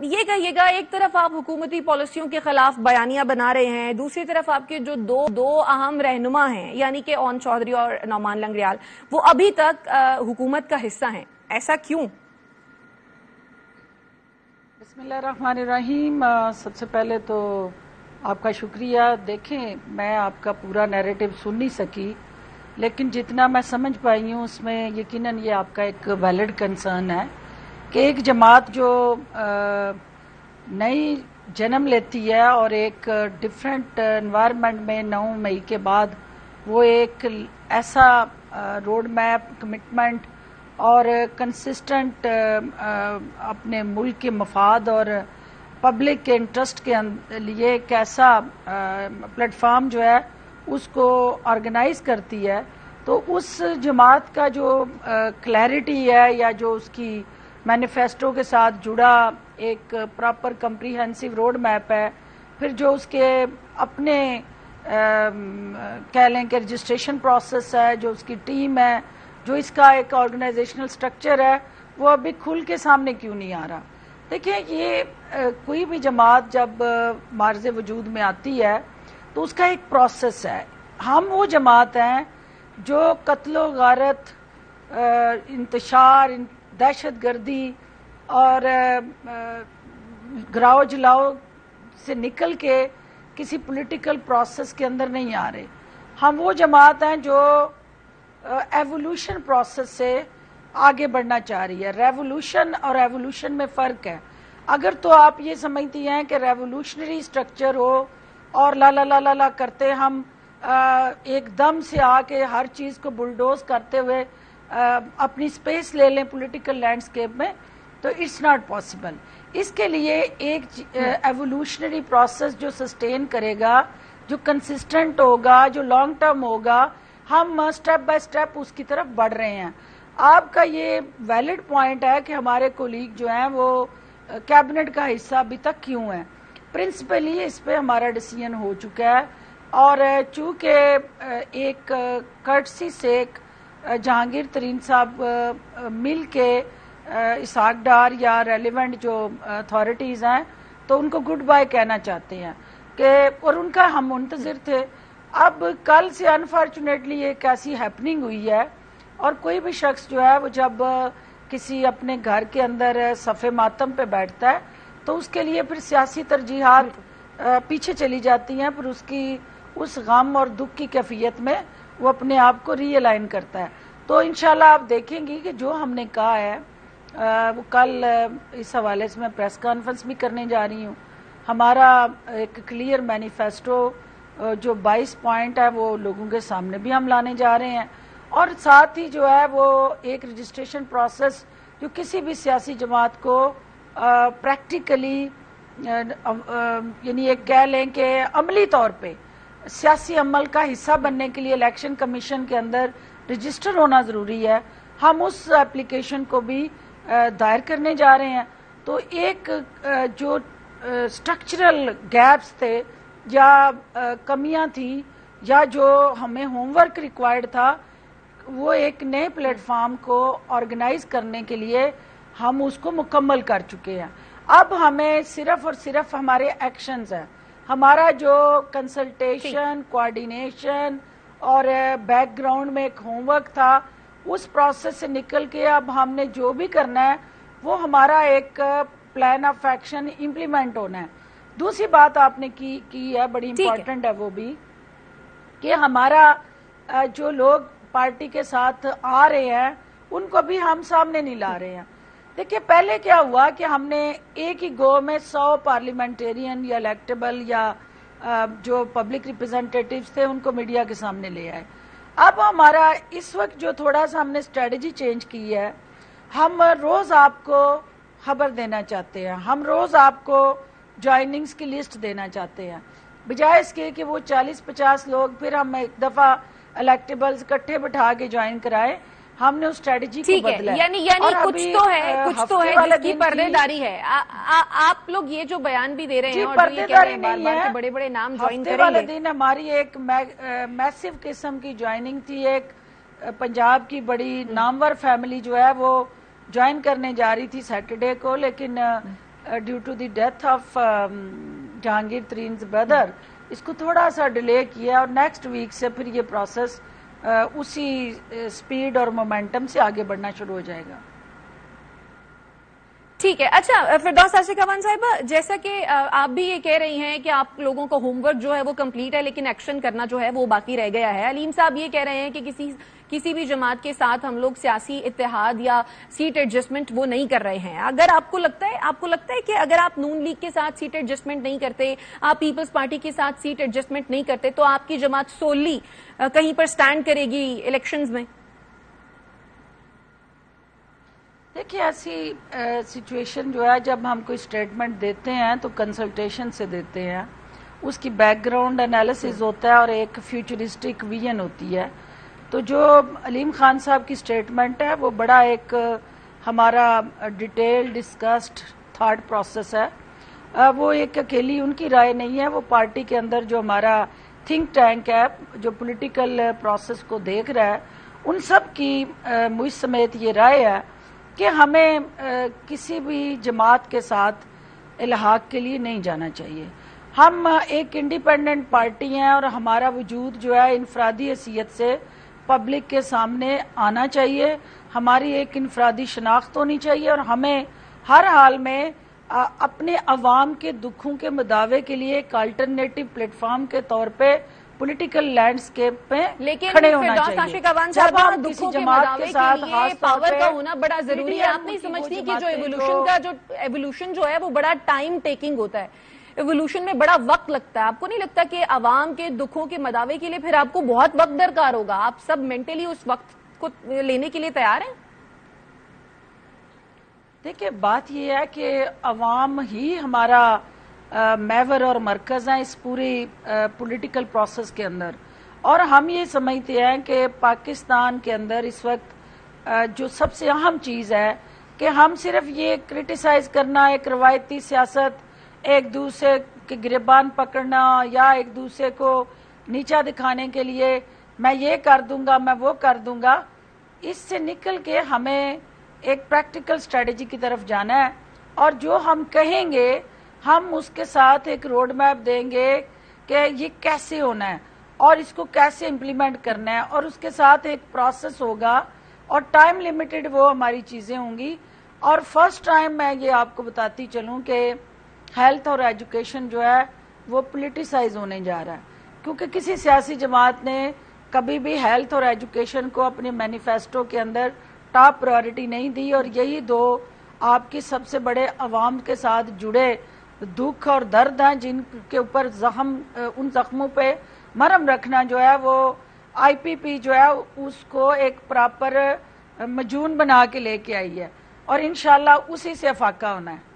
یہ کہیے گا، ایک طرف آپ حکومتی پالیسیوں کے خلاف بیانیاں بنا رہے ہیں، دوسری طرف آپ کے جو دو اہم رہنما ہیں یعنی کہ اون چودھری اور نعمان لنگریال، وہ ابھی تک حکومت کا حصہ ہیں، ایسا کیوں؟ بسم اللہ الرحمن الرحیم۔ سب سے پہلے تو آپ کا شکریہ۔ دیکھیں، میں آپ کا پورا نیریٹو سن نہیں سکی، لیکن جتنا میں سمجھ پائی ہوں اس میں یقیناً یہ آپ کا ایک ویلڈ کنسرن ہے کہ ایک جماعت جو نئی جنم لیتی ہے اور ایک ڈیفرنٹ انوائرمنٹ میں 9 مئی کے بعد وہ ایک ایسا روڈ میپ، کمٹمنٹ اور کنسسٹنٹ اپنے ملک کے مفاد اور پبلک کے انٹرسٹ کے لیے ایک ایسا پلیٹ فارم جو ہے اس کو آرگنائز کرتی ہے، تو اس جماعت کا جو کلیئرٹی ہے یا جو اس کی مینیفیسٹو کے ساتھ جڑا ایک پراپر کمپریہنسو روڈ میپ ہے، پھر جو اس کے اپنے کہہ لیں کہ رجسٹریشن پروسیس ہے، جو اس کی ٹیم ہے، جو اس کا ایک آرگنائزیشنل سٹرکچر ہے، وہ ابھی کھل کے سامنے کیوں نہیں آ رہا؟ دیکھیں، یہ کوئی بھی جماعت جب معرض وجود میں آتی ہے تو اس کا ایک پروسیس ہے۔ ہم وہ جماعت ہیں جو قتل و غارت، انتشار، دہشت گردی اور گراؤ جلاؤ سے نکل کے کسی پولیٹیکل پروسیس کے اندر نہیں آ رہے۔ ہم وہ جماعت ہیں جو ایوولوشن پروسیس سے آگے بڑھنا چاہ رہی ہے۔ ریولوشن اور ایوولوشن میں فرق ہے۔ اگر تو آپ یہ سمجھتی ہیں کہ ریولوشنری سٹرکچر ہو اور لا لا لا لا لا کرتے ہم ایک دم سے آ کے ہر چیز کو بلڈوز کرتے ہوئے اپنی سپیس لے لیں پولیٹیکل لینڈسکیپ میں، تو اٹس ناٹ پاسبل۔ اس کے لیے ایک ایوولوشنری پروسیس جو سسٹین کرے گا، جو کنسسٹنٹ ہوگا، جو لانگ ٹرم ہوگا، ہم سٹیپ بائی سٹیپ اس کی طرف بڑھ رہے ہیں۔ آپ کا یہ ویلڈ پوائنٹ ہے کہ ہمارے کولیگ جو ہیں وہ کیبنٹ کا حصہ ابھی تک کیوں ہیں۔ پرنسپلی اس پہ ہمارا ڈیسیژن ہو چکا ہے، اور چونکہ ایک کرٹسی سے جہانگیر ترین صاحب مل کے اسحاق ڈار یا ریلیونٹ جو اتھارٹیز ہیں تو ان کو گڈ بائی کہنا چاہتے ہیں کہ، اور ان کا ہم منتظر تھے۔ اب کل سے انفارچونیٹلی ایک ایسی ہیپننگ ہوئی ہے، اور کوئی بھی شخص جو ہے وہ جب کسی اپنے گھر کے اندر صف ماتم پہ بیٹھتا ہے تو اس کے لیے پھر سیاسی ترجیحات پیچھے چلی جاتی ہیں، پھر اس غم اور دکھ کی کیفیت میں وہ اپنے آپ کو ری الائن کرتا ہے۔ تو انشاءاللہ آپ دیکھیں گی کہ جو ہم نے کہا ہے وہ کل اس حوالے سے میں پریس کانفرنس بھی کرنے جا رہی ہوں۔ ہمارا ایک کلیئر مینیفیسٹو جو 22 پوائنٹ ہے وہ لوگوں کے سامنے بھی ہم لانے جا رہے ہیں، اور ساتھ ہی جو ہے وہ ایک رجسٹریشن پروسیس جو کسی بھی سیاسی جماعت کو پریکٹیکلی یعنی ایک کہہ لیں کہ عملی طور پہ سیاسی عمل کا حصہ بننے کے لیے الیکشن کمیشن کے اندر رجسٹر ہونا ضروری ہے، ہم اس ایپلیکیشن کو بھی دائر کرنے جا رہے ہیں۔ تو ایک جو سٹرکچرل گیپس تھے یا کمیاں تھیں یا جو ہمیں ہوم ورک ریکوائرڈ تھا، وہ ایک نئے پلیٹ فارم کو آرگنائز کرنے کے لیے ہم اس کو مکمل کر چکے ہیں۔ اب ہمیں صرف اور صرف ہمارے ایکشنز ہیں، ہمارا جو کنسلٹیشن، کوآرڈینیشن اور بیک گراؤنڈ میں ایک ہوم ورک تھا، اس پروسیس سے نکل کے اب ہم نے جو بھی کرنا ہے وہ ہمارا ایک پلان آف ایکشن امپلیمنٹ ہونا ہے۔ دوسری بات آپ نے کی ہے، بڑی امپورٹنٹ ہے وہ بھی، کہ ہمارا جو لوگ پارٹی کے ساتھ آ رہے ہیں ان کو بھی ہم سامنے نہیں لا رہے ہیں۔ دیکھیں، پہلے کیا ہوا کہ ہم نے ایک ہی گو میں 100 پارلیمنٹیرین یا الیکٹیبل یا جو پبلک ریپرزینٹیٹیوز تھے ان کو میڈیا کے سامنے لے آئے۔ اب ہمارا اس وقت جو تھوڑا سا ہم نے اسٹریٹجی چینج کی ہے، ہم روز آپ کو خبر دینا چاہتے ہیں، ہم روز آپ کو جوائننگز کی لسٹ دینا چاہتے ہیں، بجائے اس کے کہ وہ 40-50 لوگ پھر ہم ایک دفعہ الیکٹیبلز اکٹھے بٹھا کے جوائن کرائے۔ ہم نے اس اسٹریٹجی کو بدلا ہے، یعنی کچھ تو ہے جس کی پردے داری ہے۔ آپ لوگ یہ جو بیان بھی دے رہے ہیں اور یہ کہہ رہے ہیں بار بار کہ بڑے بڑے نام جوائن کریں گے۔ ہفتے والے دن ہماری ایک میسو قسم کی جوائننگ تھی، ایک پنجاب کی بڑی نامور فیملی جو ہے وہ جوائن کرنے جا رہی تھی سیٹرڈے کو، لیکن due to the death of Jahangir ترین's بردر اس کو تھوڑا سا ڈیلے کیا اور نیکسٹ ویک سے پھر یہ پروسیس اسی سپیڈ اور مومنٹم سے آگے بڑھنا شروع ہو جائے گا. ٹھیک ہے. اچھا فردوس عاشق اخوان صاحبہ، جیسا کہ آپ بھی یہ کہہ رہی ہیں کہ آپ لوگوں کا ہوم ورک جو ہے وہ کمپلیٹ ہے لیکن ایکشن کرنا جو ہے وہ باقی رہ گیا ہے، علیم صاحب یہ کہہ رہے ہیں کہ کسی بھی جماعت کے ساتھ ہم لوگ سیاسی اتحاد یا سیٹ ایڈجسٹمنٹ وہ نہیں کر رہے ہیں. اگر آپ کو لگتا ہے کہ اگر آپ نون لیگ کے ساتھ سیٹ ایڈجسٹمنٹ نہیں کرتے، آپ پیپلز پارٹی کے ساتھ سیٹ ایڈجسٹمنٹ نہیں کرتے، تو آپ کی جماعت سوللی کہیں پر سٹینڈ کرے گی الیکشنز میں؟ دیکھیے ایسی سچویشن جو ہے جب ہم کوئی سٹیٹمنٹ دیتے ہیں تو کنسلٹیشن سے دیتے ہیں، اس کی بیک گراؤنڈ انالیسز ہوتا ہے اور ایک فیوچرسٹک ویژن ہوتی ہے. تو جو علیم خان صاحب کی سٹیٹمنٹ ہے وہ بڑا ایک ہمارا ڈیٹیل ڈسکسڈ تھاٹ پروسیس ہے. وہ ایک اکیلی ان کی رائے نہیں ہے، وہ پارٹی کے اندر جو ہمارا تھنک ٹینک ہے جو پولیٹیکل پروسیس کو دیکھ رہا ہے ان سب کی مجھ سمیت یہ رائے ہے کہ ہمیں کسی بھی جماعت کے ساتھ الحاق کے لیے نہیں جانا چاہیے. ہم ایک انڈیپینڈنٹ پارٹی ہیں اور ہمارا وجود جو ہے انفرادی حیثیت سے پبلک کے سامنے آنا چاہیے. ہماری ایک انفرادی شناخت ہونی چاہیے اور ہمیں ہر حال میں اپنے عوام کے دکھوں کے مداوع کے لیے ایک الٹرنیٹو پلیٹ فارم کے طور پہ پولیٹیکل لینڈسکیپ پہ کھڑے ہونا چاہیے. جب ہم کسی جماعت کے ساتھ پاور کا ہونا بڑا ضروری ہے. آپ نہیں سمجھتی کہ جو ایوولوشن جو ہے وہ بڑا ٹائم ٹیکنگ ہوتا ہے، ایوولوشن میں بڑا وقت لگتا ہے؟ آپ کو نہیں لگتا کہ عوام کے دکھوں کے مداوع کے لیے پھر آپ کو بہت وقت درکار ہوگا؟ آپ سب مینٹلی اس وقت کو لینے کے لیے تیار ہیں؟ دیکھیں بات یہ ہے کہ عوام ہی ہمارا محور اور مرکز ہیں اس پوری پولیٹیکل پروسیس کے اندر، اور ہم یہ سمجھتے ہیں کہ پاکستان کے اندر اس وقت جو سب سے اہم چیز ہے کہ ہم صرف یہ کرٹیسائز کرنا، ایک روایتی سیاست، ایک دوسرے کے گریبان پکڑنا یا ایک دوسرے کو نیچا دکھانے کے لیے میں یہ کر دوں گا میں وہ کر دوں گا، اس سے نکل کے ہمیں ایک پریکٹیکل اسٹریٹجی کی طرف جانا ہے. اور جو ہم کہیں گے ہم اس کے ساتھ ایک روڈ میپ دیں گے کہ یہ کیسے ہونا ہے اور اس کو کیسے امپلیمنٹ کرنا ہے، اور اس کے ساتھ ایک پروسیس ہوگا اور ٹائم لیمیٹڈ وہ ہماری چیزیں ہوں گی. اور فرسٹ ٹائم میں یہ آپ کو بتاتی چلوں کہ ہیلتھ اور ایجوکیشن جو ہے وہ پولیٹیسائز ہونے جا رہا ہے، کیونکہ کسی سیاسی جماعت نے کبھی بھی ہیلتھ اور ایجوکیشن کو اپنے مینیفیسٹو کے اندر ٹاپ پرائیورٹی نہیں دی، اور یہی دو آپ کی سب سے بڑے عوام کے ساتھ جڑے دکھ اور درد ہیں جن کے اوپر ان زخموں پہ مرہم رکھنا جو ہے وہ آئی پی پی جو ہے اس کو ایک پراپر مجون بنا کے لے کے آئی ہے، اور انشاءاللہ اسی سے افاقہ ہونا ہے.